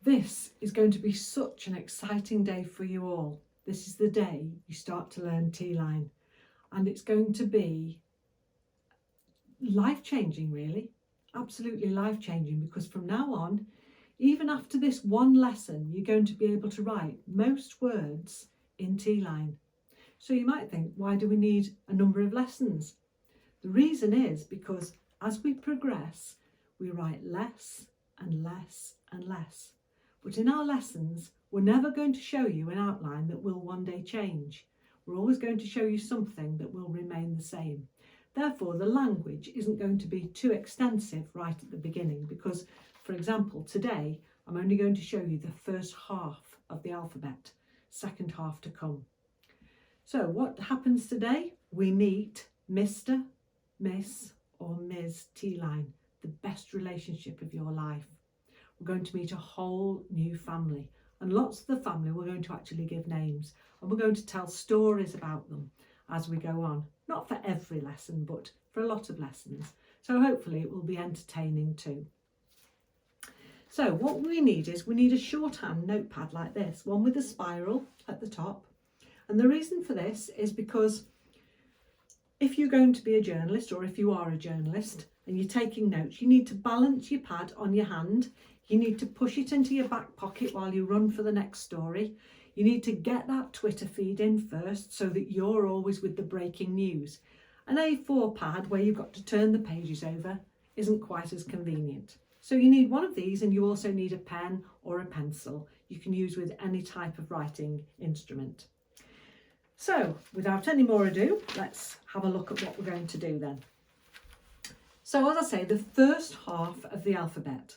This is going to be such an exciting day for you all. This is the day you start to learn Teeline, and it's going to be life-changing, really, absolutely life-changing, because from now on, even after this one lesson, you're going to be able to write most words in Teeline. So you might think, why do we need a number of lessons? The reason is because as we progress, we write less and less and less. But in our lessons, we're never going to show you an outline that will one day change. We're always going to show you something that will remain the same. Therefore, the language isn't going to be too extensive right at the beginning because, for example, today, I'm only going to show you the first half of the alphabet, second half to come. So what happens today? We meet Mr., Miss or Ms. Teeline, the best relationship of your life. We're going to meet a whole new family, and lots of the family we're going to actually give names, and we're going to tell stories about them as we go on. Not for every lesson, but for a lot of lessons. So hopefully it will be entertaining too. So what we need is we need a shorthand notepad like this, one with a spiral at the top. And the reason for this is because if you're going to be a journalist, or if you are a journalist and you're taking notes, you need to balance your pad on your hand. You need to push it into your back pocket while you run for the next story. You need to get that Twitter feed in first so that you're always with the breaking news. An A4 pad where you've got to turn the pages over isn't quite as convenient. So you need one of these, and you also need a pen or a pencil you can use with any type of writing instrument. So without any more ado, let's have a look at what we're going to do then. So as I say, the first half of the alphabet.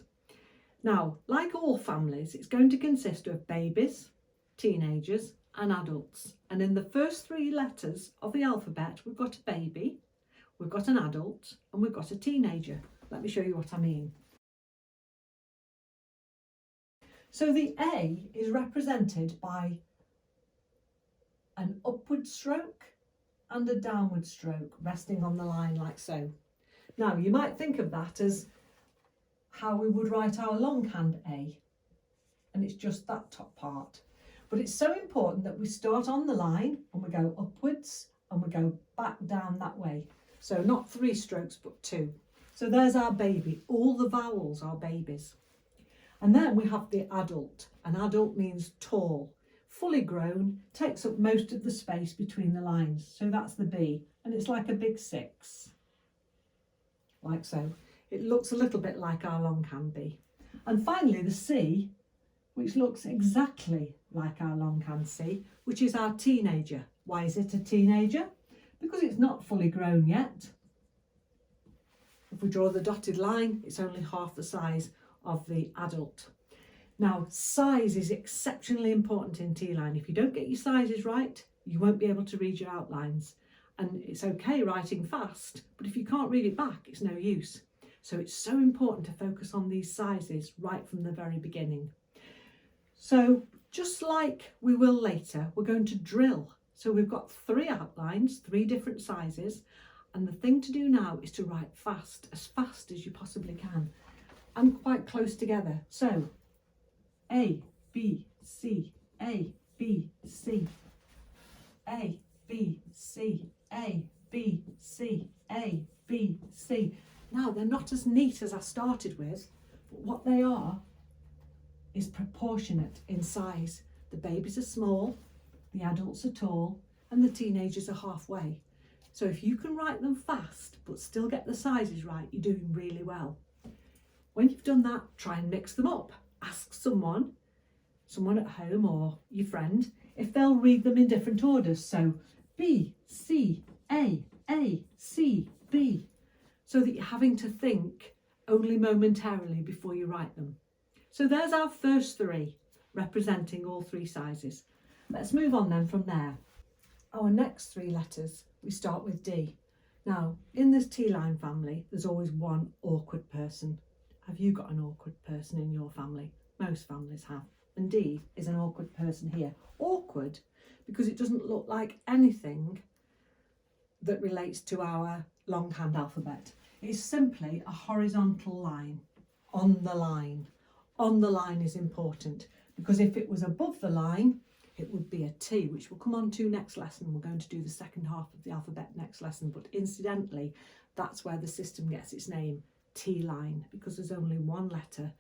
Now, like all families, it's going to consist of babies, teenagers and adults. And in the first three letters of the alphabet, we've got a baby, we've got an adult and we've got a teenager. Let me show you what I mean. So the A is represented by an upward stroke and a downward stroke resting on the line like so. Now you might think of that as how we would write our longhand A, and it's just that top part. But it's so important that we start on the line and we go upwards and we go back down that way. So not 3 strokes but 2. So there's our baby. All the vowels are babies. And then we have the adult. An adult means tall, fully grown, takes up most of the space between the lines. So that's the B, and it's like a big 6, like so. It looks a little bit like our longhand B. And finally the C, which looks exactly like our longhand C, which is our teenager. Why is it a teenager? Because it's not fully grown yet. If we draw the dotted line, it's only half the size of the adult. Now, size is exceptionally important in Teeline. If you don't get your sizes right, you won't be able to read your outlines. And it's okay writing fast, but if you can't read it back, it's no use. So it's so important to focus on these sizes right from the very beginning. So just like we will later, we're going to drill. So we've got 3 outlines, 3 different sizes. And the thing to do now is to write fast as you possibly can, and quite close together. So A, B, C, A, B, C, A, B, C, A, B, C, A, B, C. Now, they're not as neat as I started with, but what they are is proportionate in size. The babies are small, the adults are tall, and the teenagers are halfway. So if you can write them fast, but still get the sizes right, you're doing really well. When you've done that, try and mix them up. Ask someone at home or your friend, if they'll read them in different orders. So B, C, A, C, B. So that you're having to think only momentarily before you write them. So there's our first 3, representing all 3 sizes. Let's move on then from there. Our next 3 letters, we start with D. Now, in this Teeline family, there's always one awkward person. Have you got an awkward person in your family? Most families have. And D is an awkward person here. Awkward because it doesn't look like anything that relates to our longhand alphabet. It's simply a horizontal line, on the line, on the line is important, because if it was above the line, it would be a T, which we'll come on to next lesson. We're going to do the second half of the alphabet next lesson, but incidentally, that's where the system gets its name, T-line, because there's only one letter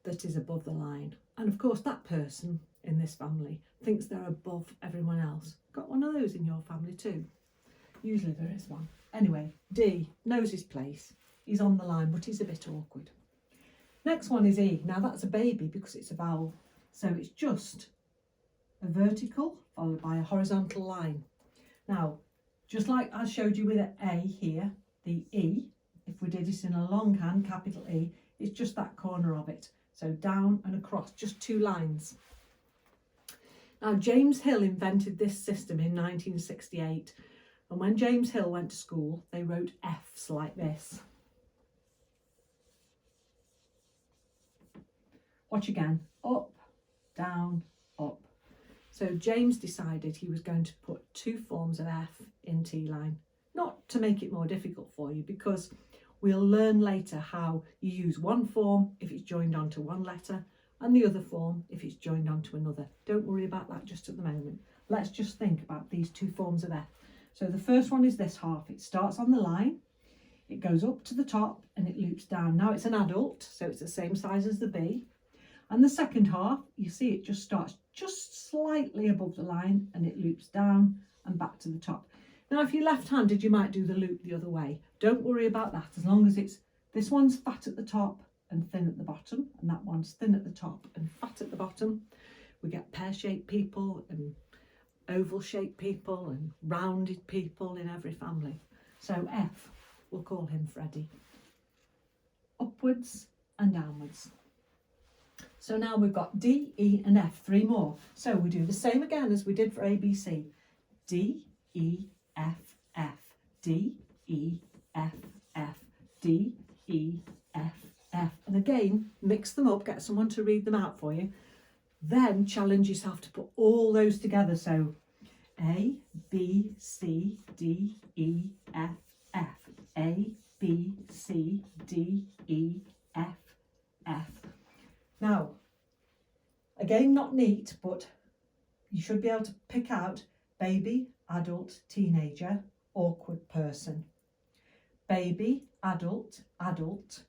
that is above the line. And of course, that person in this family thinks they're above everyone else. Got one of those in your family too? Usually there is one. Anyway, D knows his place. He's on the line, but he's a bit awkward. Next one is E. Now that's a baby because it's a vowel. So it's just a vertical followed by a horizontal line. Now, just like I showed you with an A here, the E, if we did it in a longhand, capital E, it's just that corner of it. So down and across, just two lines. Now, James Hill invented this system in 1968. And when James Hill went to school, they wrote F's like this. Watch again. Up, down, up. So James decided he was going to put two forms of F in T-line. Not to make it more difficult for you, because we'll learn later how you use one form if it's joined onto one letter and the other form if it's joined onto another. Don't worry about that just at the moment. Let's just think about these two forms of F. So the first one is this half. It starts on the line, it goes up to the top and it loops down. Now it's an adult, so it's the same size as the B. And the second half, you see it just starts just slightly above the line and it loops down and back to the top. Now, if you're left-handed, you might do the loop the other way. Don't worry about that, as long as it's, this one's fat at the top and thin at the bottom, and that one's thin at the top and fat at the bottom. We get pear-shaped people and oval-shaped people and rounded people in every family. So F, we'll call him Freddie. Upwards and downwards. So now we've got D, E and F, three more. So we do the same again as we did for ABC. D, E, F, F, D, E, F, F, D, E, F, F. And again, mix them up, get someone to read them out for you. Then challenge yourself to put all those together. So A, B, C, D, E, F, F. A, B, C, D, E, F, F. Now, again, not neat, but you should be able to pick out baby, adult, teenager, awkward person. Baby, adult, adult.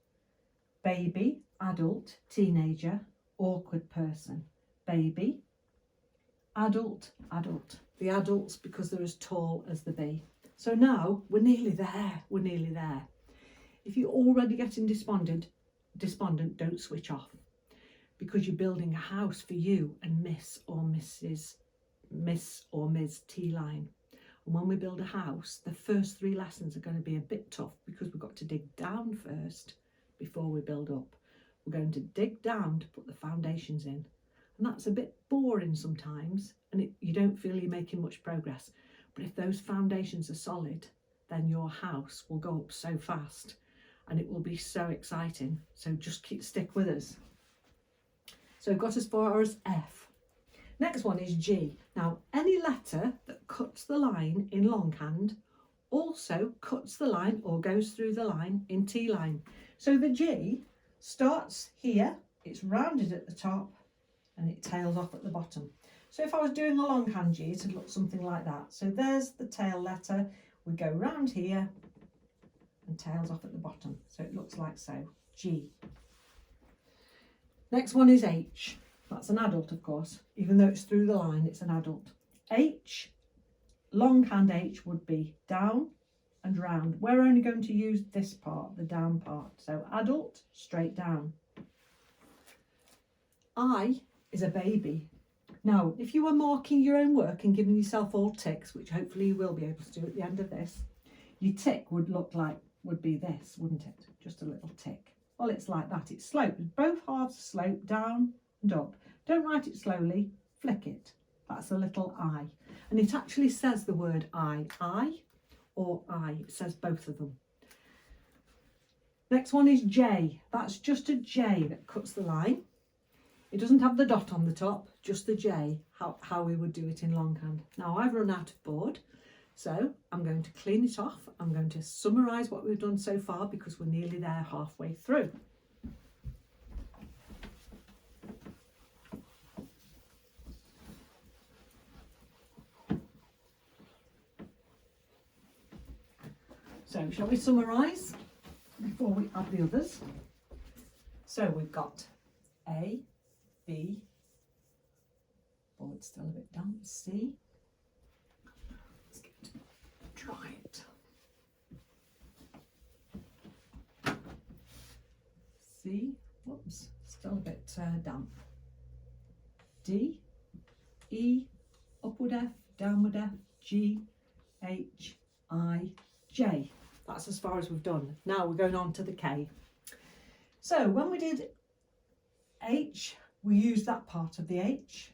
Baby, adult, teenager, awkward person. Baby, adult, adult. The adults because they're as tall as the B. So now we're nearly there. We're nearly there. If you're already getting despondent, don't switch off, because you're building a house for you and Miss or Ms. T-line. And when we build a house, the first three lessons are going to be a bit tough because we've got to dig down first before we build up. We're going to dig down to put the foundations in. And that's a bit boring sometimes, and you don't feel you're making much progress. But if those foundations are solid, then your house will go up so fast and it will be so exciting. So just stick with us. So we've got as far as F. Next one is G. Now, any letter that cuts the line in longhand also cuts the line or goes through the line in T-line. So the G starts here, it's rounded at the top and it tails off at the bottom. So if I was doing a longhand G, it would look something like that. So there's the tail letter. We go round here and tails off at the bottom. So it looks like so, G. Next one is H. That's an adult, of course. Even though it's through the line, it's an adult. H, longhand H would be down and round. We're only going to use this part, the down part. So adult, straight down. I is a baby. Now, if you were marking your own work and giving yourself all ticks, which hopefully you will be able to do at the end of this, your tick would be this, wouldn't it? Just a little tick. Well, it's like that. It's sloped. Both halves slope down and up. Don't write it slowly. Flick it. That's a little I. And it actually says the word I or I. It says both of them. Next one is J. That's just a J that cuts the line. It doesn't have the dot on the top, just the J, how we would do it in longhand. Now I've run out of board, so I'm going to clean it off. I'm going to summarise what we've done so far because we're nearly there halfway through. So shall we summarise before we add the others? So we've got A, B, oh it's still a bit damp, C, let's get to dry it, C, whoops, still a bit damp, D, E, upward F, downward F, G, H, I, J. That's as far as we've done. Now we're going on to the K. So when we did H, we used that part of the H.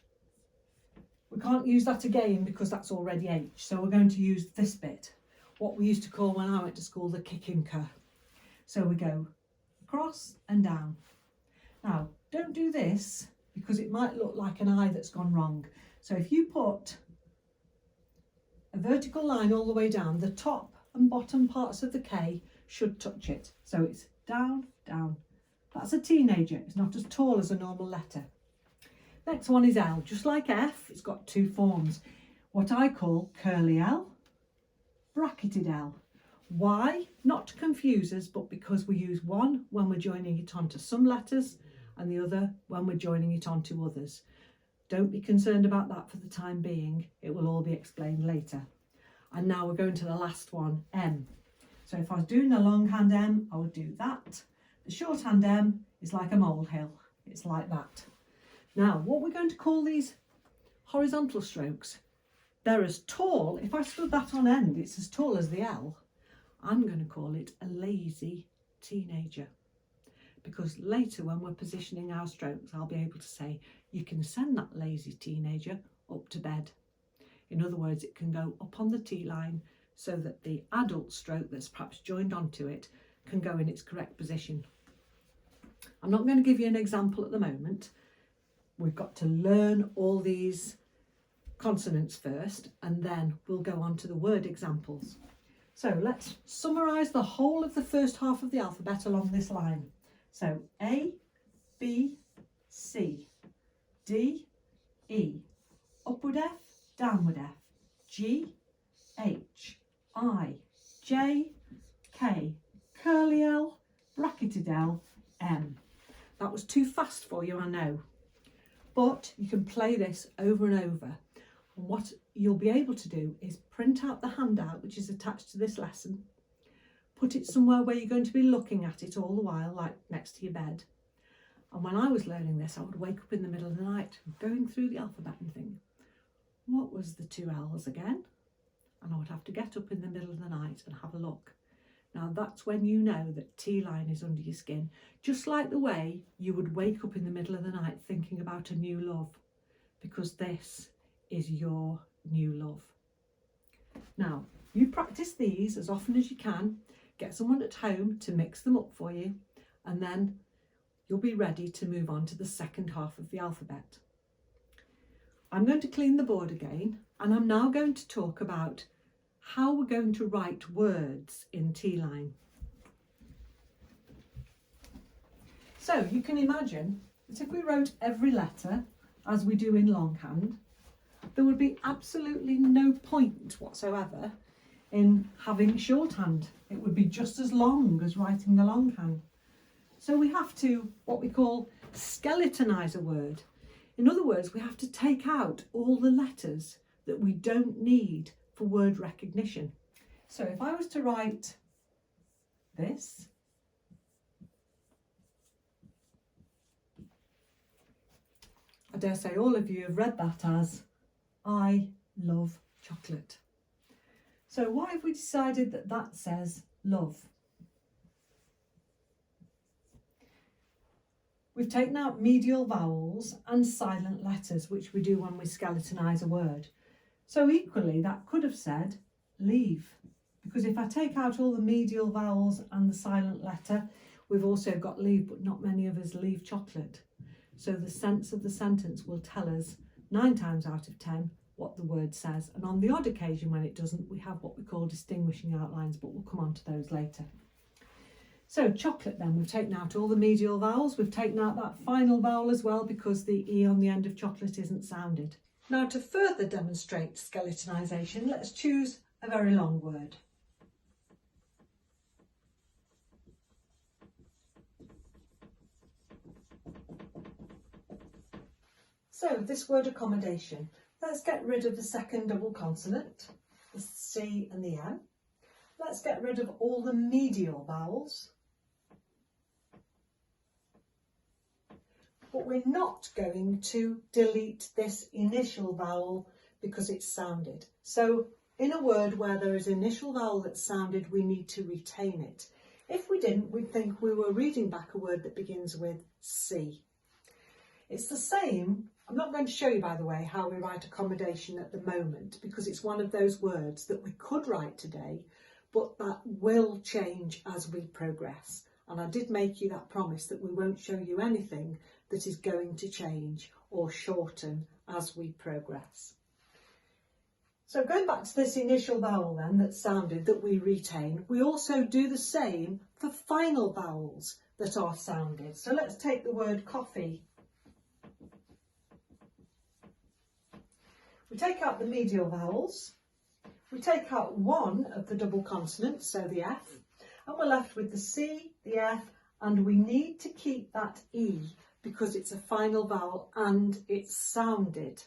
We can't use that again because that's already H. So we're going to use this bit, what we used to call when I went to school the kicking cur. So we go across and down. Now don't do this because it might look like an I that's gone wrong. So if you put a vertical line all the way down, the top and bottom parts of the K should touch it. So it's down, down. That's a teenager. It's not as tall as a normal letter. Next one is L. Just like F, it's got two forms. What I call curly L, bracketed L. Why? Not to confuse us, but because we use one when we're joining it onto some letters and the other when we're joining it onto others. Don't be concerned about that for the time being. It will all be explained later. And now we're going to the last one, M. So if I was doing a longhand M, I would do that. The shorthand M is like a molehill. It's like that. Now, what we're going to call these horizontal strokes, they're as tall, if I stood that on end, it's as tall as the L. I'm going to call it a lazy teenager. Because later when we're positioning our strokes, I'll be able to say, you can send that lazy teenager up to bed. In other words, it can go up on the T line so that the adult stroke that's perhaps joined onto it can go in its correct position. I'm not going to give you an example at the moment. We've got to learn all these consonants first and then we'll go on to the word examples. So let's summarise the whole of the first half of the alphabet along this line. So A, B, C, D, E, upward F, downward F, G, H, I, J, K, curly L, bracketed L, M. That was too fast for you, I know, but you can play this over and over. And what you'll be able to do is print out the handout which is attached to this lesson, put it somewhere where you're going to be looking at it all the while, like next to your bed. And when I was learning this, I would wake up in the middle of the night going through the alphabet and think, what was the two L's again? And I would have to get up in the middle of the night and have a look. Now that's when you know that T-line is under your skin, just like the way you would wake up in the middle of the night thinking about a new love, because this is your new love. Now, you practice these as often as you can, get someone at home to mix them up for you, and then you'll be ready to move on to the second half of the alphabet. I'm going to clean the board again, and I'm now going to talk about how we're going to write words in T-line. So you can imagine that if we wrote every letter as we do in longhand, there would be absolutely no point whatsoever in having shorthand. It would be just as long as writing the longhand. So we have to, what we call, skeletonize a word. In other words, we have to take out all the letters that we don't need for word recognition. So if I was to write this, I dare say all of you have read that as I love chocolate. So why have we decided that that says love? We've taken out medial vowels and silent letters, which we do when we skeletonize a word. So equally, that could have said leave, because if I take out all the medial vowels and the silent letter, we've also got leave, but not many of us leave chocolate. So the sense of the sentence will tell us 9 times out of 10 what the word says. And on the odd occasion when it doesn't, we have what we call distinguishing outlines, but we'll come on to those later. So chocolate then, we've taken out all the medial vowels, we've taken out that final vowel as well because the E on the end of chocolate isn't sounded. Now to further demonstrate skeletonization, let's choose a very long word. So this word accommodation, let's get rid of the second double consonant, the C and the M. Let's get rid of all the medial vowels. But we're not going to delete this initial vowel because it's sounded. So in a word where there is an initial vowel that's sounded, we need to retain it. If we didn't, we'd think we were reading back a word that begins with C. It's the same. I'm not going to show you, by the way, how we write accommodation at the moment, because it's one of those words that we could write today, but that will change as we progress. And I did make you that promise that we won't show you anything that is going to change or shorten as we progress. So going back to this initial vowel then that sounded, that we retain, we also do the same for final vowels that are sounded. So let's take the word coffee. We take out the medial vowels, we take out one of the double consonants, so the F, and we're left with the C, the F, and we need to keep that E because it's a final vowel and it's sounded.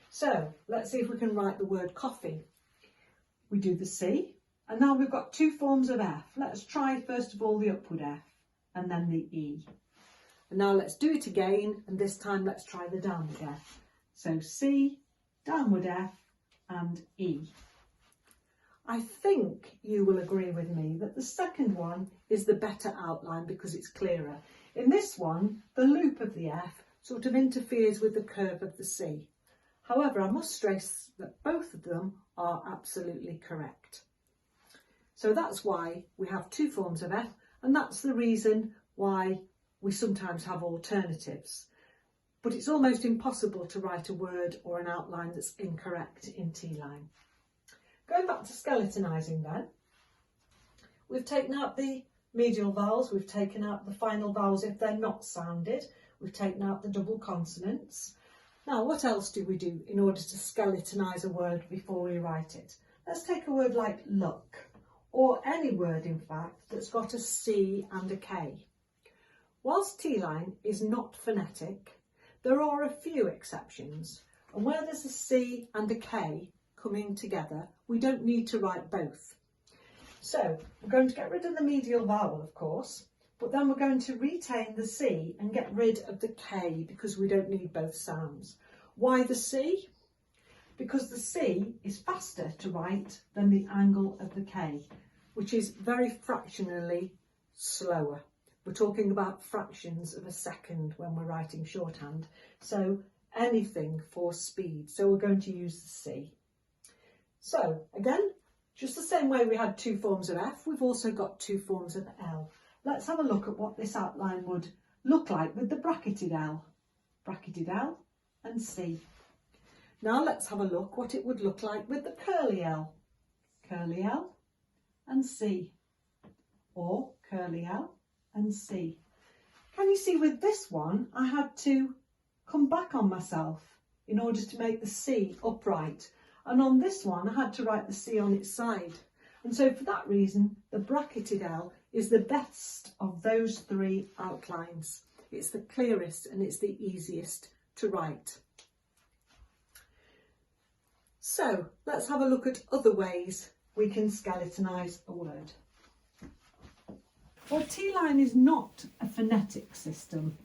So let's see if we can write the word coffee. We do the C, and now we've got two forms of F. Let's try first of all the upward F and then the E. And now let's do it again, and this time let's try the downward F. So C, downward F and E. I think you will agree with me that the second one is the better outline because it's clearer. In this one, the loop of the F sort of interferes with the curve of the C. However, I must stress that both of them are absolutely correct. So that's why we have two forms of F, and that's the reason why we sometimes have alternatives. But it's almost impossible to write a word or an outline that's incorrect in Teeline. Going back to skeletonizing then, we've taken out the medial vowels, we've taken out the final vowels if they're not sounded, we've taken out the double consonants. Now, what else do we do in order to skeletonize a word before we write it? Let's take a word like luck, or any word in fact that's got a C and a K. Whilst Teeline is not phonetic, there are a few exceptions, and where there's a C and a K coming together, we don't need to write both. So we're going to get rid of the medial vowel, of course, but then we're going to retain the C and get rid of the K because we don't need both sounds. Why the C? Because the C is faster to write than the angle of the K, which is very fractionally slower. We're talking about fractions of a second when we're writing shorthand, so anything for speed. So we're going to use the C. So again, just the same way we had two forms of F, we've also got two forms of L. Let's have a look at what this outline would look like with the bracketed L and C. Now let's have a look what it would look like with the curly L and C, or curly L and C. Can you see with this one, I had to come back on myself in order to make the C upright. And on this one, I had to write the C on its side. And so for that reason, the bracketed L is the best of those three outlines. It's the clearest and it's the easiest to write. So let's have a look at other ways we can skeletonize a word. Well, Teeline is not a phonetic system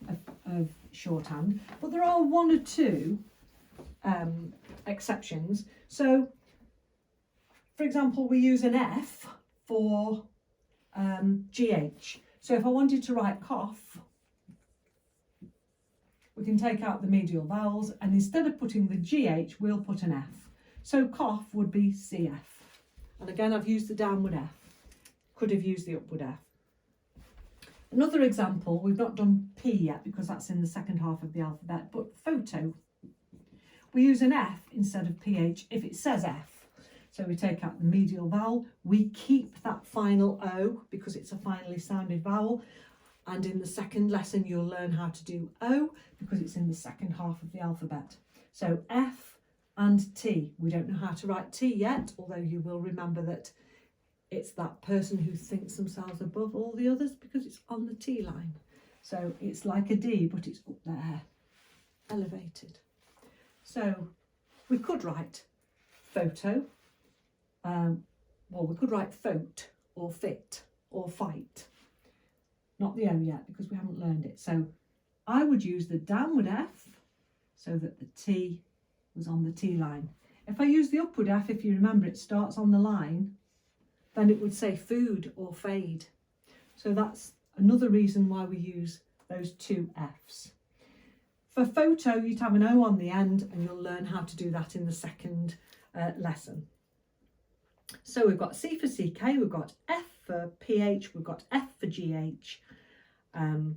of shorthand, but there are one or two exceptions. So, for example, we use an F for GH. So if I wanted to write cough, we can take out the medial vowels, and instead of putting the GH, we'll put an F. So cough would be CF. And again, I've used the downward F. Could have used the upward F. Another example, we've not done P yet because that's in the second half of the alphabet, but photo. We use an F instead of PH if it says F. So we take out the medial vowel, we keep that final O because it's a finally sounded vowel. And in the second lesson, you'll learn how to do O because it's in the second half of the alphabet. So F and T. We don't know how to write T yet, although you will remember that it's that person who thinks themselves above all the others because it's on the T line. So it's like a D, but it's up there. elevated. So we could write photo, well, we could write foat or fit or fight. Not the O yet because we haven't learned it. So I would use the downward F so that the T was on the T line. If I use the upward F, if you remember it starts on the line, then it would say food or fade. So that's another reason why we use those two Fs. For photo, you'd have an O on the end, and you'll learn how to do that in the second lesson. So we've got C for CK, we've got F for PH, we've got F for GH, and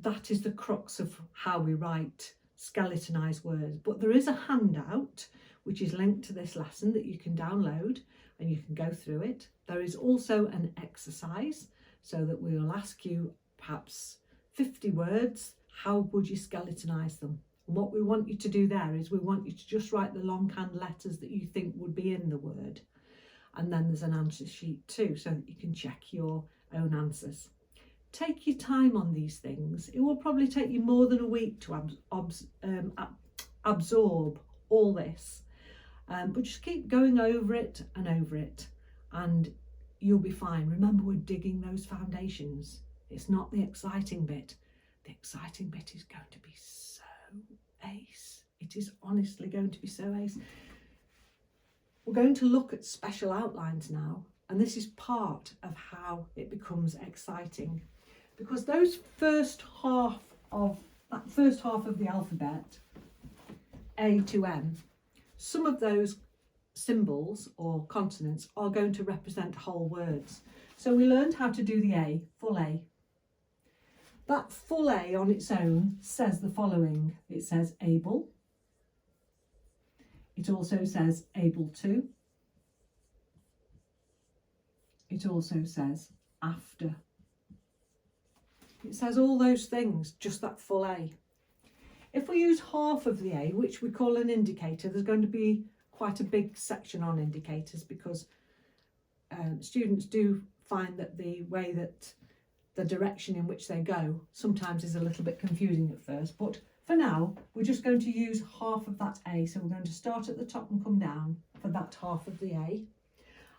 that is the crux of how we write skeletonized words. But there is a handout which is linked to this lesson that you can download and you can go through it. There is also an exercise so that we will ask you perhaps 50 words. How would you skeletonize them? And what we want you to do there is we want you to just write the longhand letters that you think would be in the word. And then there's an answer sheet too, so that you can check your own answers. Take your time on these things. It will probably take you more than a week to absorb all this. But just keep going over it, and you'll be fine. Remember, we're digging those foundations. It's not the exciting bit. The exciting bit is going to be so ace. It is honestly going to be so ace. We're going to look at special outlines now, and this is part of how it becomes exciting, because those first half of the alphabet, A to M, some of those symbols or consonants are going to represent whole words. So we learned how to do the A, full A. That full A on its own says the following. It says able. It also says able to. It also says after. It says all those things, just that full A. If we use half of the A, which we call an indicator, there's going to be quite a big section on indicators, because students do find that the way that the direction in which they go sometimes is a little bit confusing at first. But for now, we're just going to use half of that A. So we're going to start at the top and come down for that half of the A.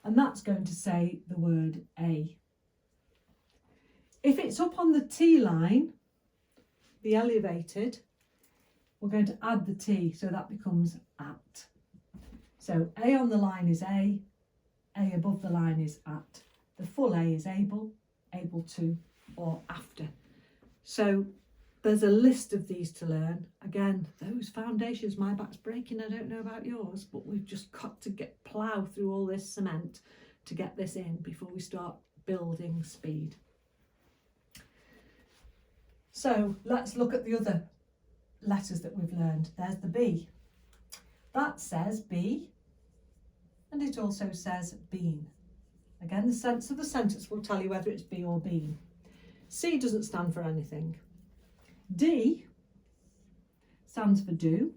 And that's going to say the word A. If it's up on the T line, the elevated, we're going to add the T, so that becomes at. So A on the line is A above the line is at. The full A is able, able to, or after. So there's a list of these to learn. Again, those foundations, my back's breaking, I don't know about yours, but we've just got to plough through all this cement to get this in before we start building speed. So let's look at the other letters that we've learned. There's the B. That says be, and it also says been. Again, the sense of the sentence will tell you whether it's be or been. C doesn't stand for anything. D stands for do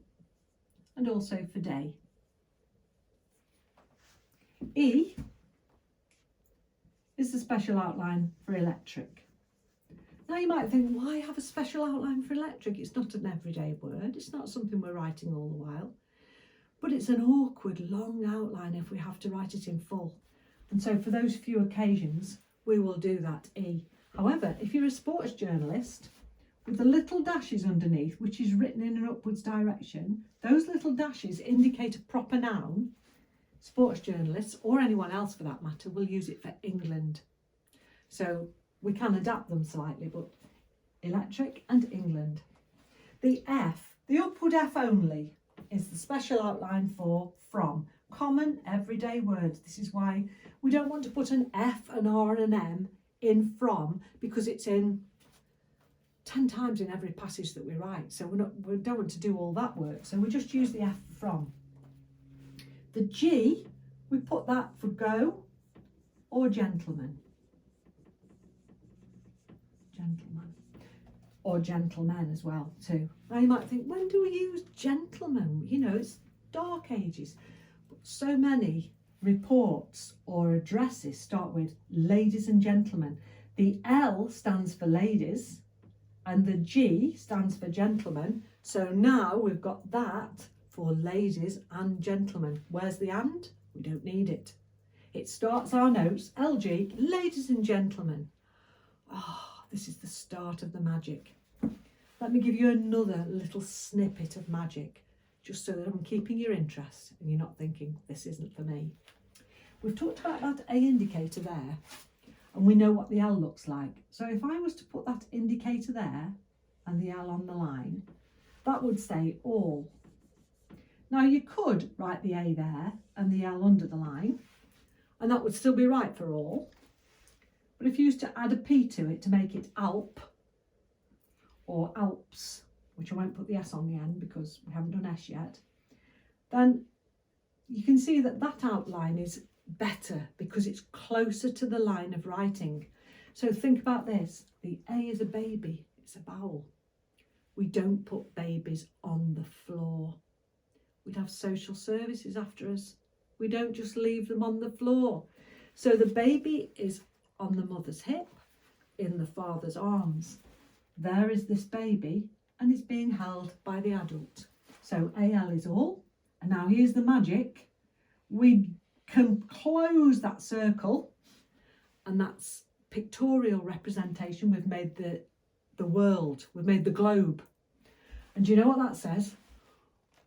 and also for day. E is the special outline for electric. Now you might think, why have a special outline for electric? It's not an everyday word. It's not something we're writing all the while. But it's an awkward, long outline if we have to write it in full. And so for those few occasions, we will do that E. However, if you're a sports journalist, with the little dashes underneath, which is written in an upwards direction, those little dashes indicate a proper noun. Sports journalists, or anyone else for that matter, will use it for England. So we can adapt them slightly, but electric and England. The F, the upward F only, is the special outline for from. Common everyday words. This is why we don't want to put an F, an R and an M in from, because it's in 10 times in every passage that we write. So we don't want to do all that work. So we just use the F from. The G, we put that for go or gentleman. Gentleman. Or gentlemen as well too. Now you might think, when do we use gentlemen? You know, it's dark ages. But so many reports or addresses start with ladies and gentlemen. The L stands for ladies And the G stands for gentleman. So now we've got that for ladies and gentlemen. Where's the and? We don't need it. It starts our notes, LG, ladies and gentlemen. Ah, this is the start of the magic. Let me give you another little snippet of magic, just so that I'm keeping your interest and you're not thinking, this isn't for me. We've talked about that A indicator there, and we know what the L looks like. So if I was to put that indicator there and the L on the line, that would say all. Now you could write the A there and the L under the line, and that would still be right for all. But if you used to add a P to it to make it Alp or Alps, which I won't put the S on the end because we haven't done S yet, then you can see that that outline is better because it's closer to the line of writing. So think about this. The A is a baby, it's a vowel. We don't put babies on the floor. We'd have social services after us. We don't just leave them on the floor. So the baby is on the mother's hip, in the father's arms. There is this baby and it's being held by the adult. So AL is all. And now here's the magic. We can close that circle, and that's pictorial representation. We've made the world, we've made the globe. And do you know what that says?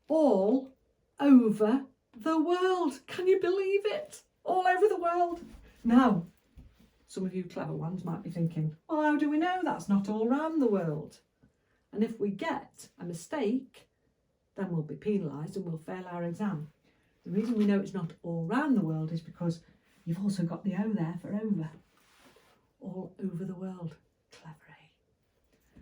All over the world. Can you believe it? All over the world. Now, some of you clever ones might be thinking, well, how do we know that's not all around the world? And if we get a mistake, then we'll be penalised and we'll fail our exam. The reason we know it's not all around the world is because you've also got the O there for over. All over the world. Clever, eh?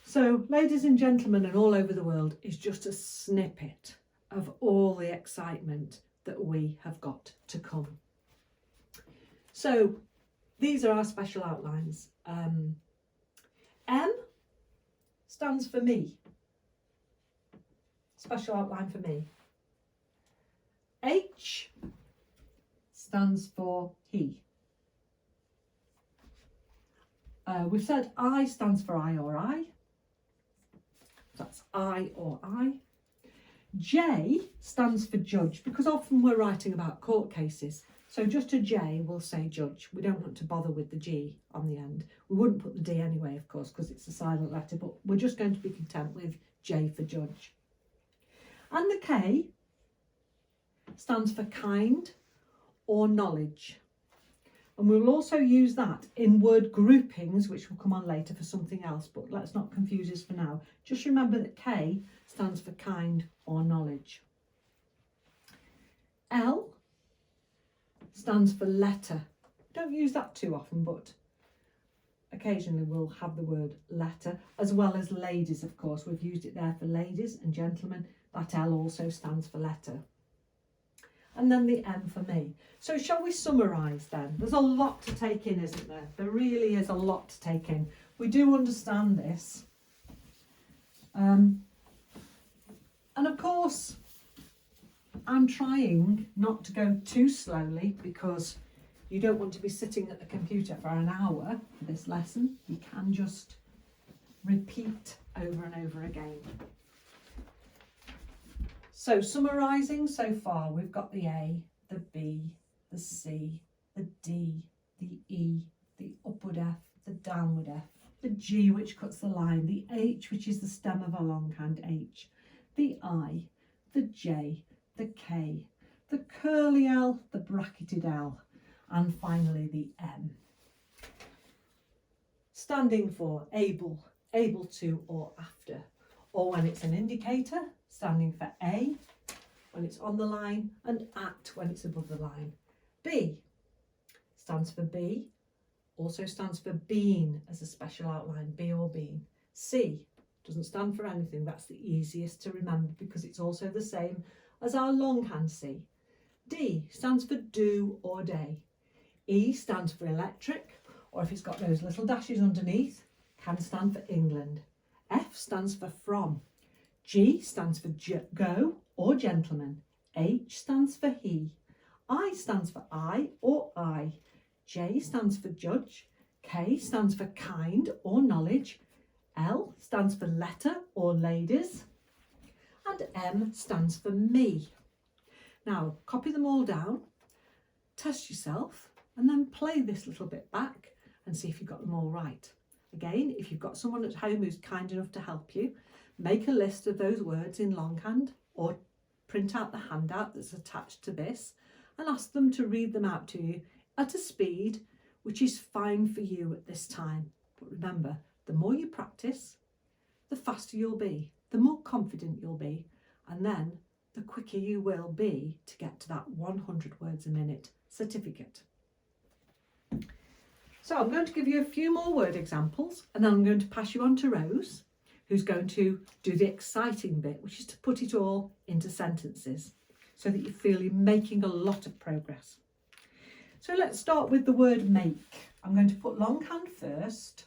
So, ladies and gentlemen, and all over the world is just a snippet of all the excitement that we have got to come. So, these are our special outlines. M stands for me. Special outline for me. H stands for he. We've said I stands for I or I. That's I or I. J stands for judge, because often we're writing about court cases. So just a J will say judge. We don't want to bother with the G on the end. We wouldn't put the D anyway, of course, because it's a silent letter, but we're just going to be content with J for judge. And the K stands for kind or knowledge. And we'll also use that in word groupings, which will come on later for something else, but let's not confuse this for now. Just remember that K stands for kind or knowledge. L stands for letter. Don't use that too often, but occasionally we'll have the word letter, as well as ladies, of course. We've used it there for ladies and gentlemen. That L also stands for letter. And then the M for me. So shall we summarise then? There's a lot to take in, isn't there? There really is a lot to take in. We do understand this. And of course, I'm trying not to go too slowly because you don't want to be sitting at the computer for an hour for this lesson. You can just repeat over and over again. So summarising so far, we've got the A, the B, the C, the D, the E, the upward F, the downward F, the G, which cuts the line, the H, which is the stem of a longhand H, the I, the J, the K, the curly L, the bracketed L, and finally the M. Standing for able, able to or after, or when it's an indicator, standing for A when it's on the line and at when it's above the line. B stands for be, also stands for been as a special outline, be or been. C doesn't stand for anything, that's the easiest to remember because it's also the same as our longhand C. D stands for do or day. E stands for electric, or if it's got those little dashes underneath, can stand for England. F stands for from. G stands for go or gentleman. H stands for he. I stands for I or I. J stands for judge. K stands for kind or knowledge. L stands for letter or ladies, and M stands for me. Now, copy them all down, test yourself, and then play this little bit back and see if you've got them all right. Again, if you've got someone at home who's kind enough to help you, make a list of those words in longhand or print out the handout that's attached to this and ask them to read them out to you at a speed which is fine for you at this time. But remember, the more you practice, the faster you'll be, the more confident you'll be, and then the quicker you will be to get to that 100 words a minute certificate. So I'm going to give you a few more word examples, and then I'm going to pass you on to Rose, who's going to do the exciting bit, which is to put it all into sentences so that you feel you're making a lot of progress. So let's start with the word make. I'm going to put longhand first,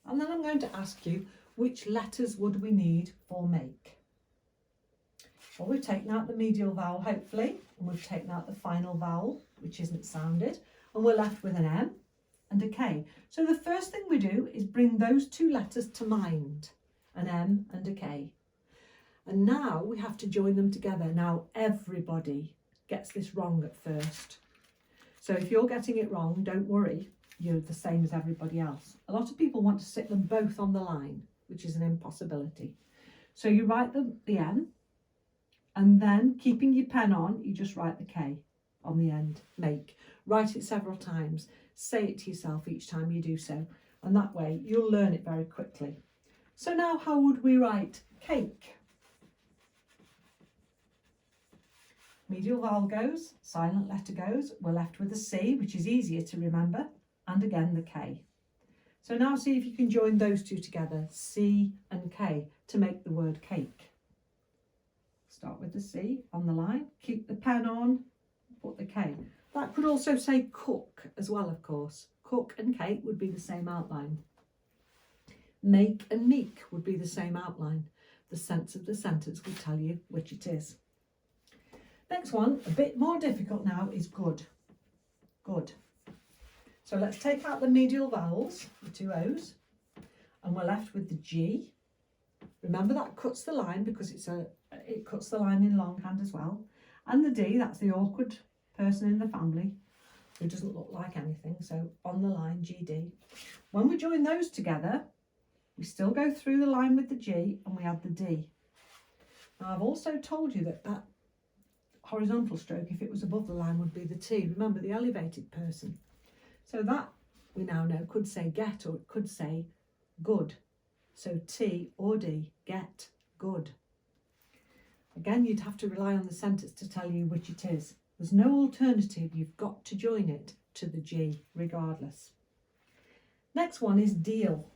and then I'm going to ask you which letters would we need for make. Well, we've taken out the medial vowel, hopefully, and we've taken out the final vowel, which isn't sounded, and we're left with an M and a K. So the first thing we do is bring those two letters to mind, an M and a K. And now we have to join them together. Now everybody gets this wrong at first. So if you're getting it wrong, don't worry, you're the same as everybody else. A lot of people want to sit them both on the line, which is an impossibility. So you write the M, and then keeping your pen on, you just write the K on the end, make. Write it several times. Say it to yourself each time you do so. And that way you'll learn it very quickly. So now how would we write cake? Medial vowel goes, silent letter goes. We're left with a C, which is easier to remember. And again, the K. So now see if you can join those two together, C and K, to make the word cake. Start with the C on the line, keep the pen on, put the K. That could also say cook as well, of course. Cook and cake would be the same outline. Make and meek would be the same outline. The sense of the sentence will tell you which it is. Next one, a bit more difficult now, is good. Good. So let's take out the medial vowels, the two O's, and we're left with the G. Remember that cuts the line because it cuts the line in longhand as well. And the D, that's the awkward person in the family who doesn't look like anything. So on the line, GD. When we join those together, we still go through the line with the G and we add the D. Now I've also told you that that horizontal stroke, if it was above the line, would be the T. Remember, the elevated person. So that, we now know, could say get or it could say good. So T or D, get, good. Again, you'd have to rely on the sentence to tell you which it is. There's no alternative, you've got to join it to the G regardless. Next one is deal.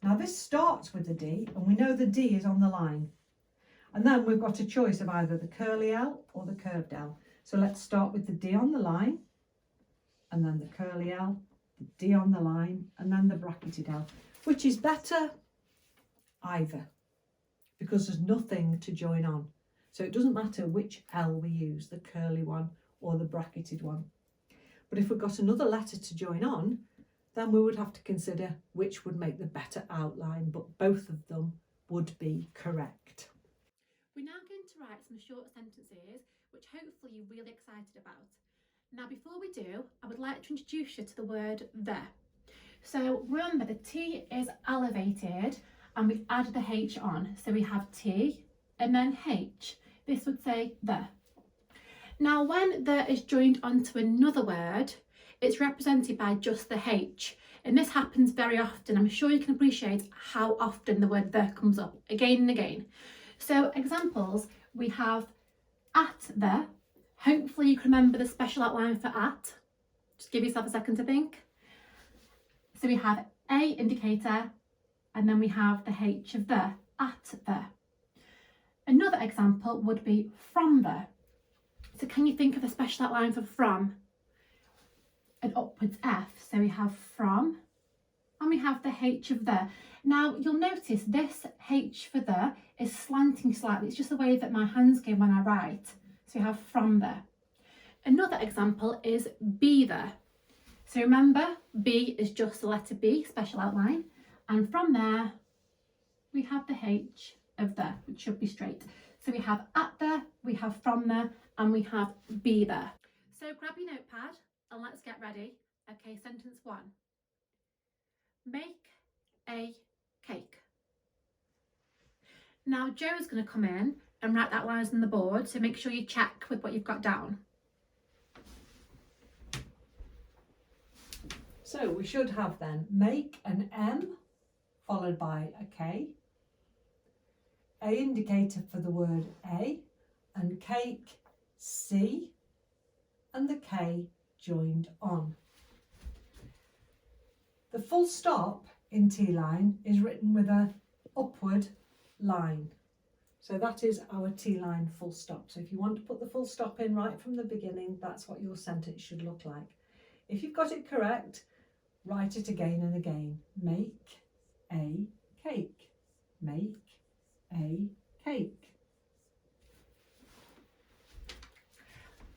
Now this starts with the D and we know the D is on the line. And then we've got a choice of either the curly L or the curved L. So let's start with the D on the line, and then the curly L, the D on the line, and then the bracketed L. Which is better? Either, because there's nothing to join on. So it doesn't matter which L we use, the curly one or the bracketed one. But if we've got another letter to join on, then we would have to consider which would make the better outline, but both of them would be correct. We're now going to write some short sentences, which hopefully you're really excited about. Now, before we do, I would like to introduce you to the word the. So remember, the T is elevated and we add the H on. So we have T and then H. This would say the. Now, when the is joined onto another word, it's represented by just the H. And this happens very often. I'm sure you can appreciate how often the word the comes up again and again. So examples, we have at the. Hopefully you can remember the special outline for at. Just give yourself a second to think. So we have a indicator and then we have the H of the, at the. Another example would be from the. So can you think of a special outline for from? An upwards F. So we have from and we have the H of the. Now you'll notice this H for the is slanting slightly. It's just the way that my hands go when I write. So we have from the. Another example is be the. So remember, B is just the letter B, special outline, And from there, we have the H of the, which should be straight. So we have at the, we have from the, and we have be there. So grab your notepad and let's get ready. Okay, sentence 1. Make a cake. Now Joe's going to come in and write that lines on the board, so make sure you check with what you've got down. So we should have then make an M followed by a K, A indicator for the word A, and cake C, and the K joined on. The full stop in T-line is written with a upward line. So that is our T-line full stop. So if you want to put the full stop in right from the beginning, that's what your sentence should look like. If you've got it correct, write it again and again. Make a cake. Make a cake.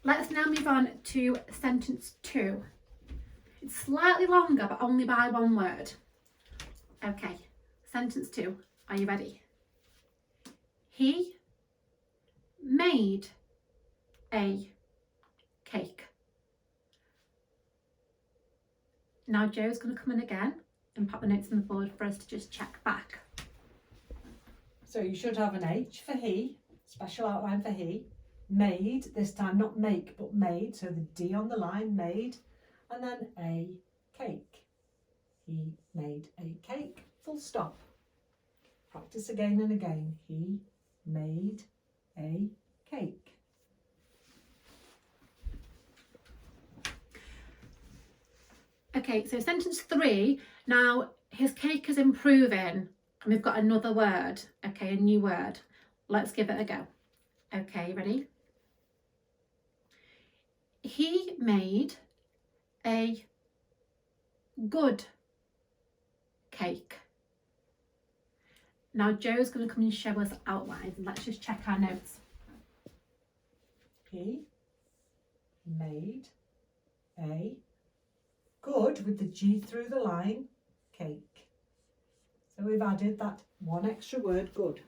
Let's now move on to sentence 2. It's slightly longer, but only by one word. Okay, sentence 2. Are you ready? He made a cake. Now Joe's going to come in again and pop the notes on the board for us to just check back. So you should have an H for he, special outline for he. Made, this time not make but made, so the D on the line, made, and then a cake. He made a cake, full stop. Practice again and again. He made a cake. Okay, so sentence 3, now his cake is improving and we've got another word, okay, a new word. Let's give it a go. Okay, ready? He made a good cake. Now Joe's going to come and show us outlines and let's just check our notes. He made a good, with the G through the line, cake. So we've added that one extra word, good.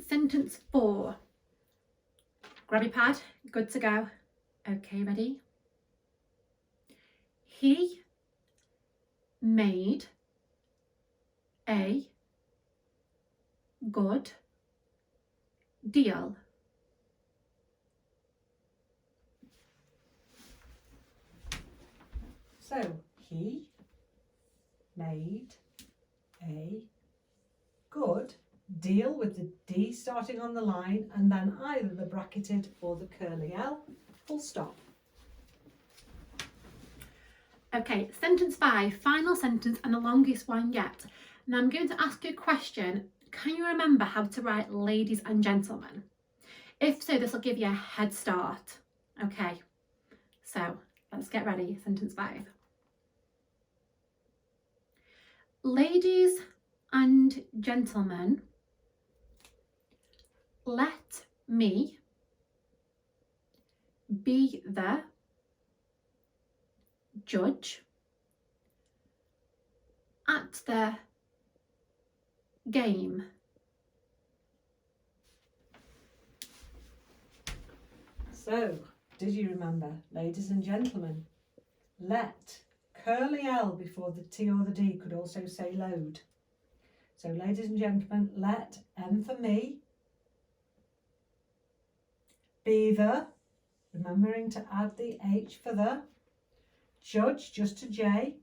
Sentence 4. Grab your pad, good to go. Okay, ready? He made a good deal. So he made a good deal, with the D starting on the line and then either the bracketed or the curly L, full stop. Okay, sentence 5, final sentence and the longest one yet. Now I'm going to ask you a question. Can you remember how to write ladies and gentlemen? If so, this will give you a head start. Okay, so let's get ready. Sentence 5. Ladies and gentlemen, let me be the judge at the game. So, did you remember, ladies and gentlemen, let, curly L before the T or the D, could also say load. So, ladies and gentlemen, let, M for me, be the, remembering to add the H for the, judge just to J,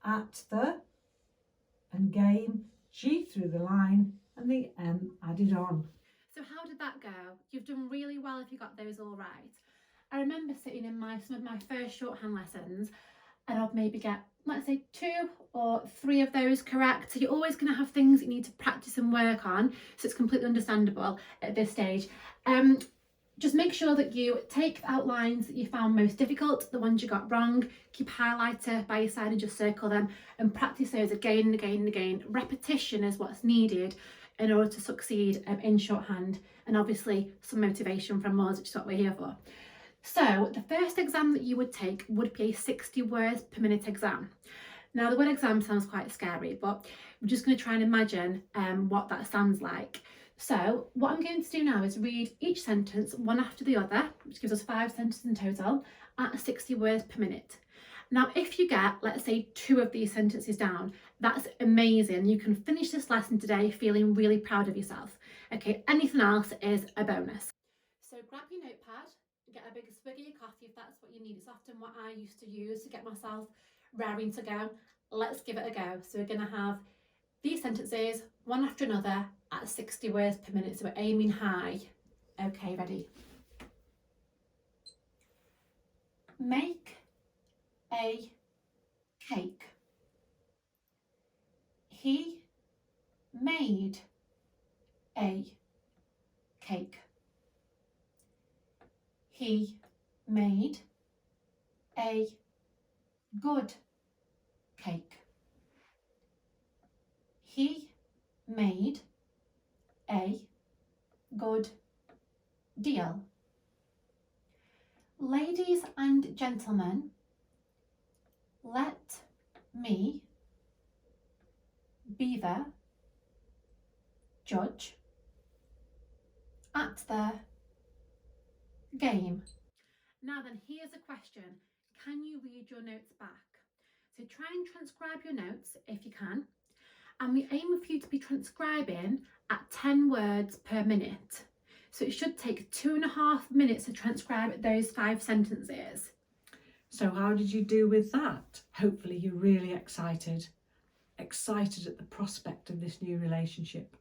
at the, and game, G through the line, and the M added on. So how did that go? You've done really well if you got those all right. I remember sitting in some of my first shorthand lessons and I'd maybe get, let's say, 2 or 3 of those correct. So you're always going to have things you need to practice and work on. So it's completely understandable at this stage. Just make sure that you take the outlines that you found most difficult, the ones you got wrong, keep a highlighter by your side and just circle them and practice those again and again and again. Repetition is what's needed in order to succeed in shorthand, and obviously some motivation from us, which is what we're here for. So the first exam that you would take would be a 60 words per minute exam. Now the word exam sounds quite scary, but we're just going to try and imagine what that sounds like. So what I'm going to do now is read each sentence one after the other, which gives us 5 sentences in total, at 60 words per minute. Now, if you get, let's say, 2 of these sentences down, that's amazing. You can finish this lesson today feeling really proud of yourself. Okay, anything else is a bonus. So grab your notepad, get a big swig of your coffee if that's what you need. It's often what I used to use to get myself raring to go. Let's give it a go. So we're going to have these sentences, one after another, at 60 words per minute. So we're aiming high. Okay, ready? Make a cake. He made a cake. He made a good cake. He made a good deal. Ladies and gentlemen, let me be the judge at the game. Now then, here's a question. Can you read your notes back? So try and transcribe your notes if you can. And we aim for you to be transcribing at 10 words per minute. So it should take 2.5 minutes to transcribe those 5 sentences. So how did you do with that? Hopefully you're really excited at the prospect of this new relationship.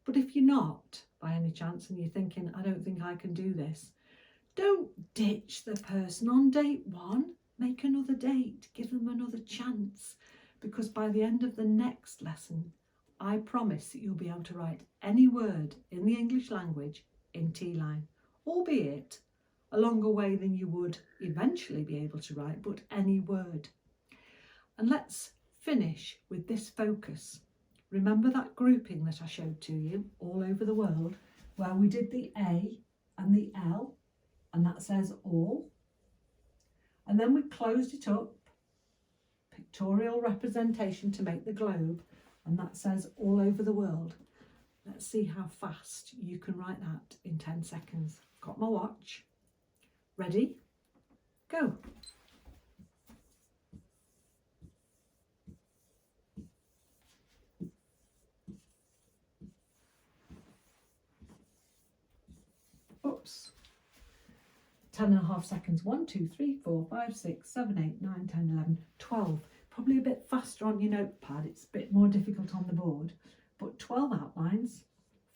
But if you're not, by any chance, and you're thinking, I don't think I can do this, don't ditch the person on date 1. Make another date, give them another chance, because by the end of the next lesson, I promise that you'll be able to write any word in the English language in Teeline, albeit a longer way than you would eventually be able to write, but any word. And let's finish with this focus. Remember that grouping that I showed to you all over the world, where we did the A and the L, and that says all. And then we closed it up, pictorial representation to make the globe, and that says all over the world. Let's see how fast you can write that in 10 seconds. Got my watch. Ready? Go. Oops. 10.5 seconds. 1, 2, 3, 4, 5, 6, 7, 8, 9, 10, 11, 12. Probably a bit faster on your notepad. It's a bit more difficult on the board. But 12 outlines,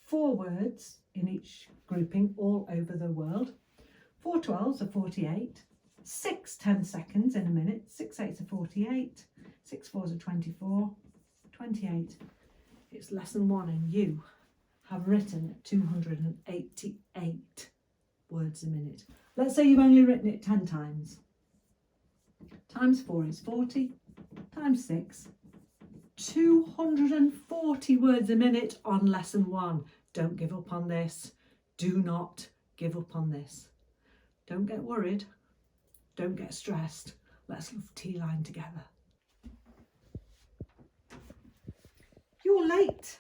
4 words in each grouping all over the world. 4 12s are 48. 6 10 seconds in a minute. 6 8s are 48. 6 4s are 24. 28. It's lesson 1 and you have written 288 words a minute. Let's say you've only written it 10 times. Times 4 is 40. Times 6, 240 words a minute on lesson 1. Don't give up on this. Do not give up on this. Don't get worried. Don't get stressed. Let's love Teeline together. You're late.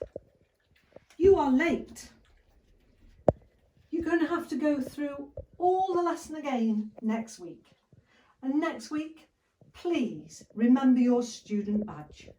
You are late. You're going to have to go through all the lesson again next week. And next week, please remember your student badge.